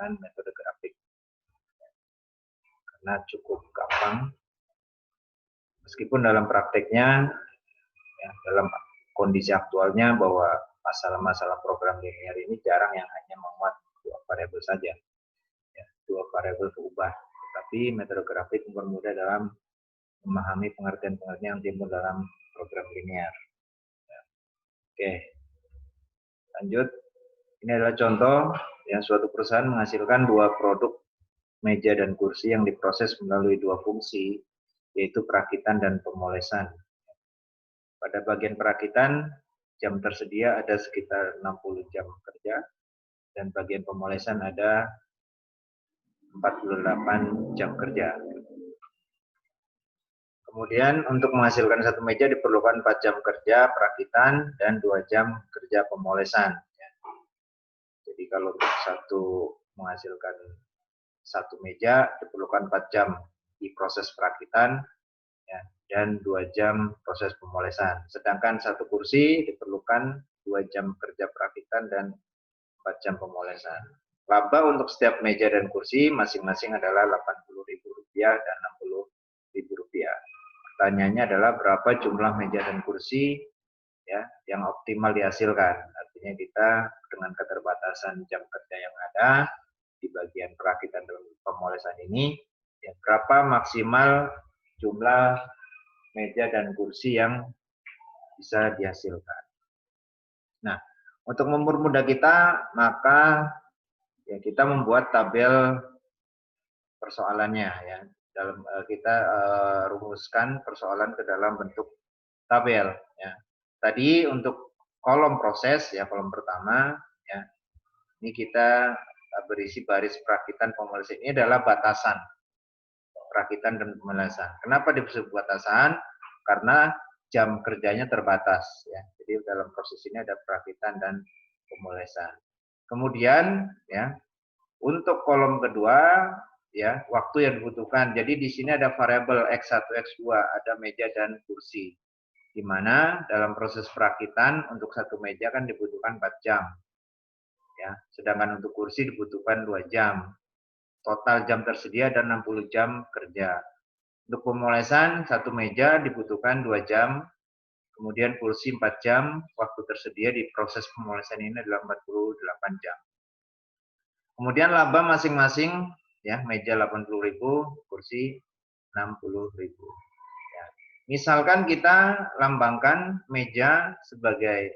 dengan metode grafik. Karena cukup gampang, meskipun dalam prakteknya, ya, dalam kondisi aktualnya bahwa masalah-masalah program linear ini jarang yang hanya memuat dua variabel saja, ya, dua variabel berubah. Tapi metode grafik mempermudah dalam memahami pengertian-pengertian yang timbul dalam program linear. Ya. Oke, lanjut. Ini adalah contoh yang suatu perusahaan menghasilkan dua produk meja dan kursi yang diproses melalui dua fungsi, yaitu perakitan dan pemolesan. Pada bagian perakitan, jam tersedia ada sekitar 60 jam kerja, dan bagian pemolesan ada 48 jam kerja. Kemudian untuk menghasilkan satu meja diperlukan 4 jam kerja perakitan dan 2 jam kerja pemolesan. Jadi kalau menghasilkan satu meja diperlukan 4 jam di proses perakitan, ya, dan 2 jam proses pemolesan. Sedangkan satu kursi diperlukan 2 jam kerja perakitan dan 4 jam pemolesan. Laba untuk setiap meja dan kursi masing-masing adalah Rp80.000 dan Rp60.000. Pertanyaannya adalah berapa jumlah meja dan kursi, ya, yang optimal dihasilkan. Artinya kita dengan keterbatasan jam kerja yang ada di bagian perakitan dan pemolesan ini, ya, berapa maksimal jumlah meja dan kursi yang bisa dihasilkan. Nah, untuk mempermudah kita, maka ya kita membuat tabel persoalannya, ya. Kita rumuskan persoalan ke dalam bentuk tabel, ya. Tadi untuk kolom proses, ya, kolom pertama, ya, ini kita berisi baris perakitan pemolesan. Ini adalah batasan perakitan dan pemolesan. Kenapa disebut batasan? Karena jam kerjanya terbatas, ya. Jadi dalam proses ini ada perakitan dan pemolesan. Kemudian, ya, untuk kolom kedua, ya, waktu yang dibutuhkan. Jadi di sini ada variabel X1, X2, ada meja dan kursi. Di mana dalam proses perakitan untuk satu meja kan dibutuhkan 4 jam. Ya, sedangkan untuk kursi dibutuhkan 2 jam. Total jam tersedia dan 60 jam kerja. Untuk pemolesan, satu meja dibutuhkan 2 jam, kemudian kursi 4 jam, waktu tersedia di proses pemolesan ini adalah 48 jam. Kemudian laba masing-masing, ya, meja 80.000, kursi 60.000. Ya. Misalkan kita lambangkan meja sebagai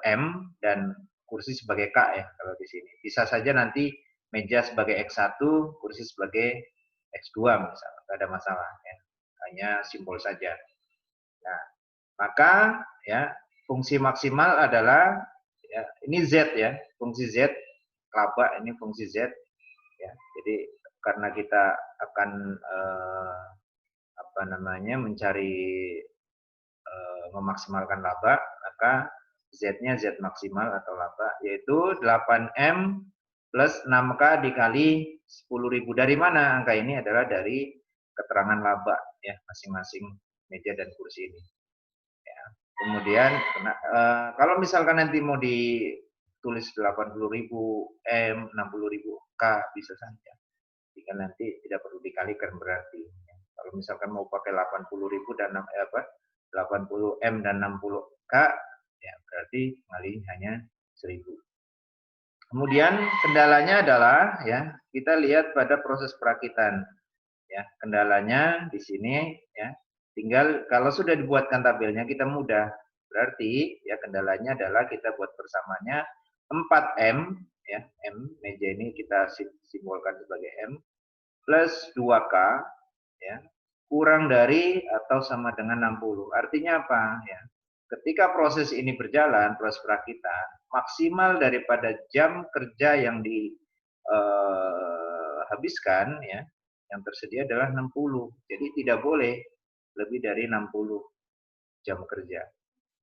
M dan kursi sebagai K, ya, kalau di sini. Bisa saja nanti meja sebagai X1, kursi sebagai X2 misalnya, tidak ada masalah, ya. Hanya simbol saja. Nah, maka, ya, fungsi maksimal adalah, ya, ini Z, ya, fungsi Z, laba ini fungsi Z, ya. Jadi karena kita akan mencari memaksimalkan laba, maka Z-nya Z maksimal atau laba, yaitu 8M plus 6K dikali 10.000. Dari mana angka ini? Adalah dari keterangan laba, ya, masing-masing meja dan kursi ini. Ya. Kemudian, kalau misalkan nanti mau ditulis 80.000 M, 60.000 K, bisa saja. Jika nanti tidak perlu dikalikan berarti. Ya. Kalau misalkan mau pakai 80.000 dan 80 M dan 60 K, ya berarti kali hanya 1.000. Kemudian kendalanya adalah, ya, kita lihat pada proses perakitan, ya. Kendalanya di sini, ya, tinggal kalau sudah dibuatkan tabelnya kita mudah. Berarti, ya, kendalanya adalah kita buat bersamanya 4M, ya, M, meja ini kita simbolkan sebagai M, plus 2K, ya, kurang dari atau sama dengan 60. Artinya apa? Ya, ketika proses ini berjalan, proses perakitan, maksimal daripada jam kerja yang dihabiskan, ya, yang tersedia adalah 60. Jadi tidak boleh lebih dari 60 jam kerja.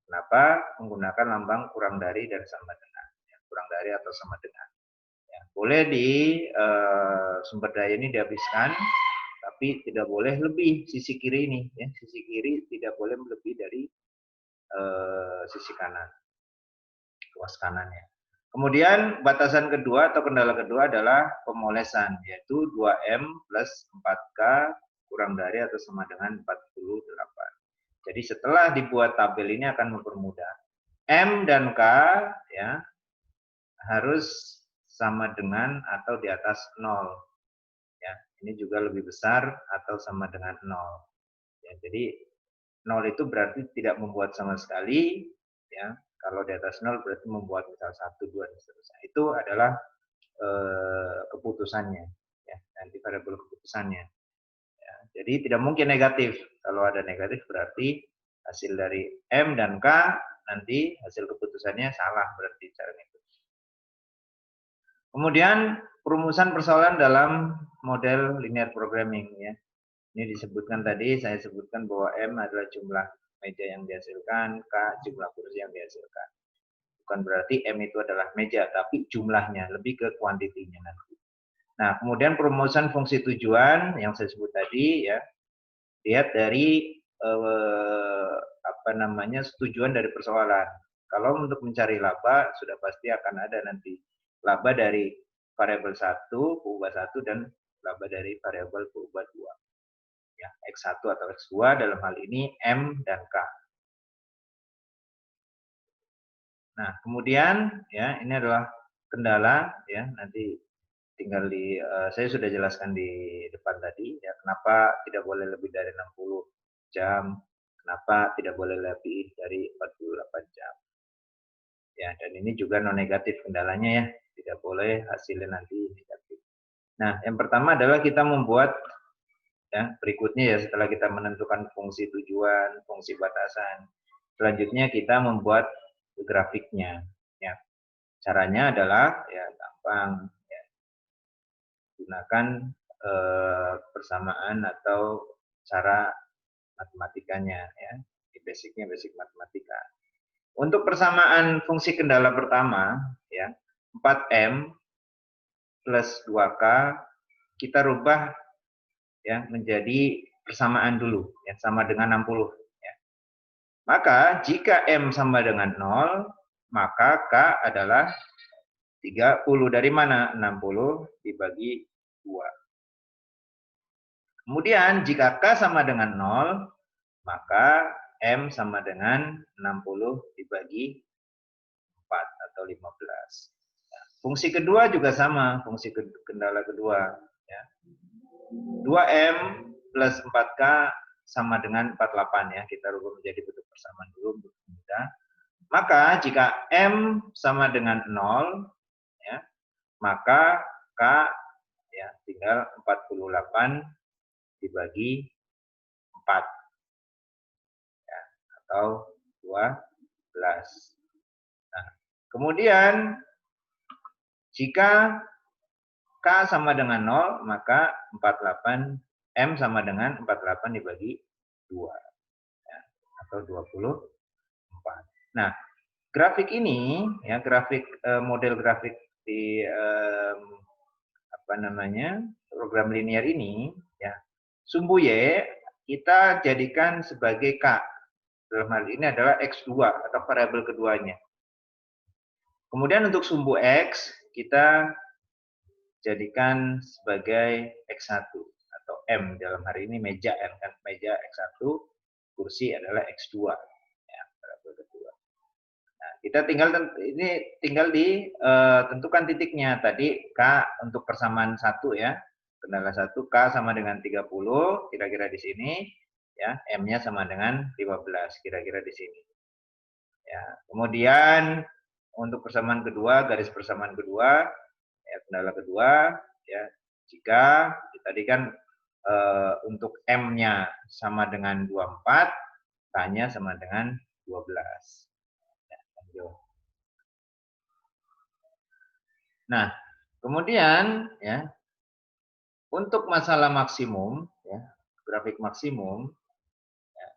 Kenapa? Menggunakan lambang kurang dari dan sama dengan. Ya, kurang dari atau sama dengan. Ya, boleh di sumber daya ini dihabiskan, tapi tidak boleh lebih sisi kiri ini, ya. Sisi kiri tidak boleh lebih dari sisi kanan, ruas kanannya. Kemudian batasan kedua atau kendala kedua adalah pemolesan, yaitu 2M plus 4K kurang dari atau sama dengan 48. Jadi setelah dibuat tabel ini akan mempermudah. M dan K ya harus sama dengan atau di atas 0. Ya, ini juga lebih besar atau sama dengan 0. Ya, jadi 0 itu berarti tidak membuat sama sekali, ya. Kalau di atas 0 berarti membuat misal 1, 2 dan seterusnya. Itu adalah keputusannya, ya, nanti variabel keputusannya. Ya, jadi tidak mungkin negatif. Kalau ada negatif berarti hasil dari M dan K nanti hasil keputusannya salah berarti cara itu. Kemudian perumusan persoalan dalam model linear programming, ya. Ini disebutkan tadi, saya sebutkan bahwa M adalah jumlah meja yang dihasilkan, K jumlah kursi yang dihasilkan. Bukan berarti M itu adalah meja, tapi jumlahnya, lebih ke kuantitinya nanti. Nah, kemudian perumusan fungsi tujuan yang saya sebut tadi, ya, lihat dari tujuan dari persoalan. Kalau untuk mencari laba, sudah pasti akan ada nanti laba dari variabel 1, peubah 1, dan laba dari variabel peubah 2. Ya, X1 atau X2 dalam hal ini M dan K. Nah, kemudian ya ini adalah kendala ya, nanti tinggal saya sudah jelaskan di depan tadi ya, kenapa tidak boleh lebih dari 60 jam, kenapa tidak boleh lebih dari 48 jam. Ya, dan ini juga non negatif kendalanya ya, tidak boleh hasilnya nanti negatif. Nah, yang pertama adalah kita membuat ya, berikutnya ya setelah kita menentukan fungsi tujuan, fungsi batasan, selanjutnya kita membuat grafiknya. Ya, caranya adalah ya gampang, ya, gunakan persamaan atau cara matematikanya ya, basicnya basic matematika. Untuk persamaan fungsi kendala pertama ya 4M plus 2K kita rubah ya menjadi persamaan dulu ya sama dengan 60 ya. Maka jika M sama dengan 0 maka K adalah 30. Dari mana? 60 dibagi 2. Kemudian jika K sama dengan 0 maka M sama dengan 60 dibagi 4 atau 15. Nah, fungsi kedua juga sama, fungsi kendala kedua ya. 2M plus 4K sama dengan 48 ya. Kita rubah menjadi bentuk persamaan dulu untuk mudah. Maka jika M sama dengan 0 ya, maka K ya tinggal 48 dibagi 4 ya, atau 12. Nah, kemudian jika K sama dengan 0, maka 48 M sama dengan 48 dibagi 2 ya, atau 24. Nah, grafik ini ya grafik model grafik di program linear ini ya sumbu Y kita jadikan sebagai K. Dalam hal ini adalah X2 atau variabel keduanya. Kemudian untuk sumbu X kita jadikan sebagai X1 atau M dalam hari ini meja kan meja X1, kursi adalah X2 ya variabel kedua. Nah, kita tinggal tentukan titiknya tadi K untuk persamaan 1 ya. Kendala 1 K sama dengan 30 kira-kira di sini ya, M-nya sama dengan 15 kira-kira di sini. Ya, kemudian untuk persamaan kedua, garis persamaan kedua ya, kendala kedua ya, jika tadi kan untuk M-nya sama dengan 24, K-nya sama dengan 12. Ya, nah, kemudian ya untuk masalah maksimum ya, grafik maksimum ya,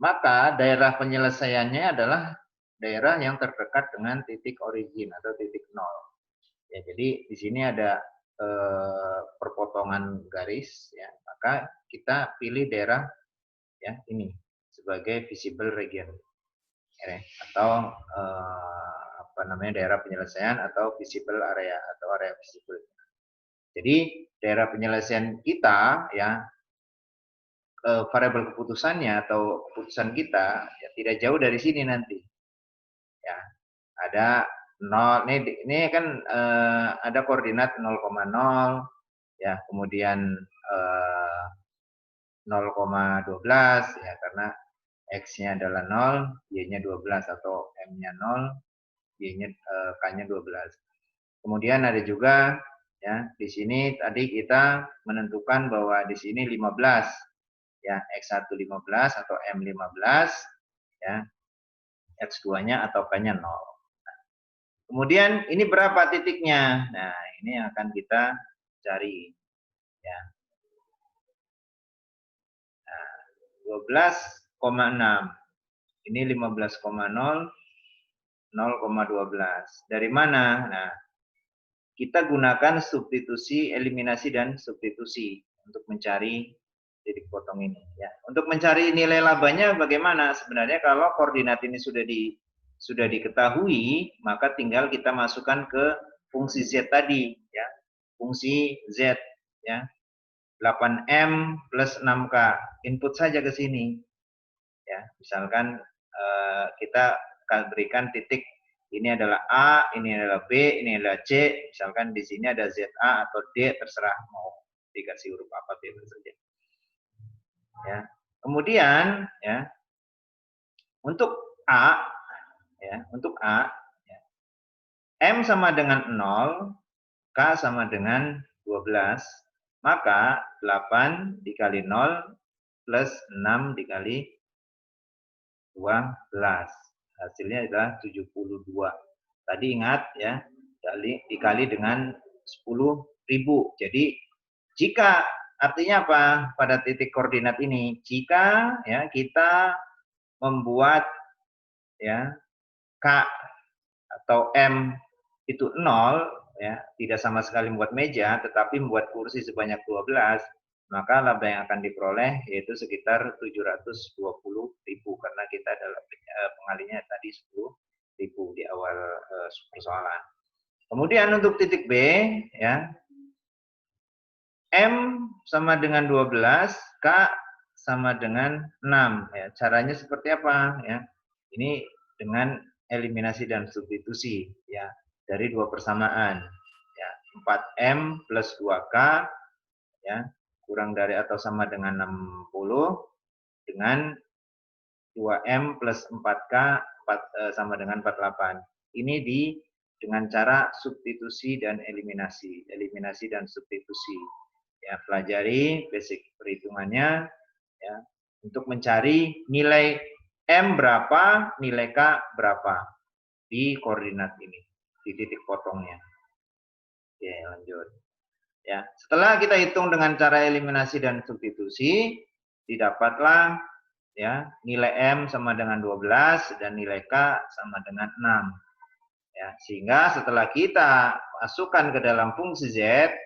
maka daerah penyelesaiannya adalah daerah yang terdekat dengan titik origin atau titik 0. Ya, jadi di sini ada perpotongan garis ya, maka kita pilih daerah ya ini sebagai visible region ya, atau daerah penyelesaian atau visible area atau area visible. Jadi daerah penyelesaian kita ya variabel keputusannya atau keputusan kita ya, tidak jauh dari sini nanti. Ya, ada 0 ini kan ada koordinat 0,0 ya, kemudian 0,12 ya karena X-nya adalah 0, Y-nya 12 atau M-nya 0, Y-nya K-nya 12. Kemudian ada juga ya di sini tadi kita menentukan bahwa di sini 15 ya X1 15 atau M15 ya X2-nya atau K-nya 0. Nah, kemudian ini berapa titiknya? Nah, ini yang akan kita cari ya. Nah, 12,6. Ini 15,0 0,12. Dari mana? Nah, kita gunakan substitusi, eliminasi dan substitusi untuk mencari titik potong ini ya. Untuk mencari nilai labanya bagaimana? Sebenarnya kalau koordinat ini sudah diketahui, maka tinggal kita masukkan ke fungsi Z tadi ya. Fungsi Z ya. 8M plus 6K. Input saja ke sini. Ya, misalkan kita berikan titik ini adalah A, ini adalah B, ini adalah C. Misalkan di sini ada ZA atau D, terserah mau dikasih huruf apa bebas saja. Ya. Kemudian ya untuk A ya, untuk A ya, M sama dengan 0, K sama dengan 12, maka 8 dikali 0 plus 6 dikali 12. Hasilnya adalah 72. Tadi ingat ya, dikali dengan 10.000. Jadi jika artinya apa pada titik koordinat ini? Jika ya kita membuat ya K atau M itu 0 ya, tidak sama sekali membuat meja tetapi membuat kursi sebanyak 12, maka laba yang akan diperoleh yaitu sekitar 720.000 karena kita dalam pengalinya tadi 10.000 di awal persoalan. Kemudian untuk titik B ya, M sama dengan 12, K sama dengan 6 ya. Caranya seperti apa ya? Ini dengan eliminasi dan substitusi ya dari dua persamaan ya. 4M plus 2K ya kurang dari atau sama dengan 60 dengan 2M plus 4K sama dengan 48. Ini dengan cara substitusi dan eliminasi dan substitusi. Ya, pelajari basic perhitungannya ya untuk mencari nilai M berapa, nilai K berapa di koordinat ini, di titik potongnya. Oke, lanjut. Ya, setelah kita hitung dengan cara eliminasi dan substitusi, didapatlah ya nilai M sama dengan 12 dan nilai K sama dengan 6. Ya, sehingga setelah kita masukkan ke dalam fungsi Z,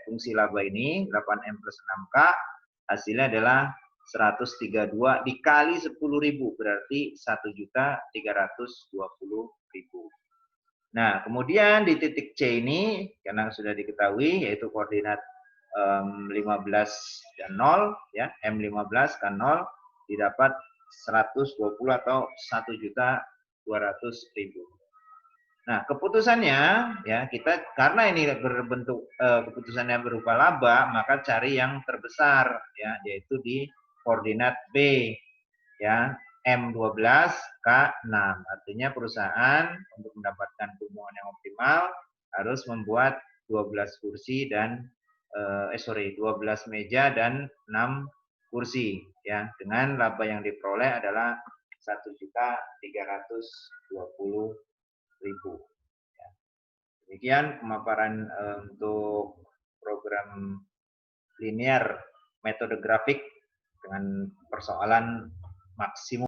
fungsi laba ini 8M plus 6K, hasilnya adalah 132 dikali 10.000 berarti 1.320.000. Nah, kemudian di titik C ini karena sudah diketahui yaitu koordinat 15 dan 0 ya, M15 kan 0 didapat 120 atau 1.200.000. Nah, keputusannya ya kita karena ini berbentuk keputusannya berupa laba, maka cari yang terbesar ya yaitu di koordinat B ya M12 K6. Artinya perusahaan untuk mendapatkan keuntungan yang optimal harus membuat 12 kursi dan 12 meja dan 6 kursi ya dengan laba yang diperoleh adalah 1.320.000. Ya. Demikian pemaparan untuk program linear metode grafik dengan persoalan maksimum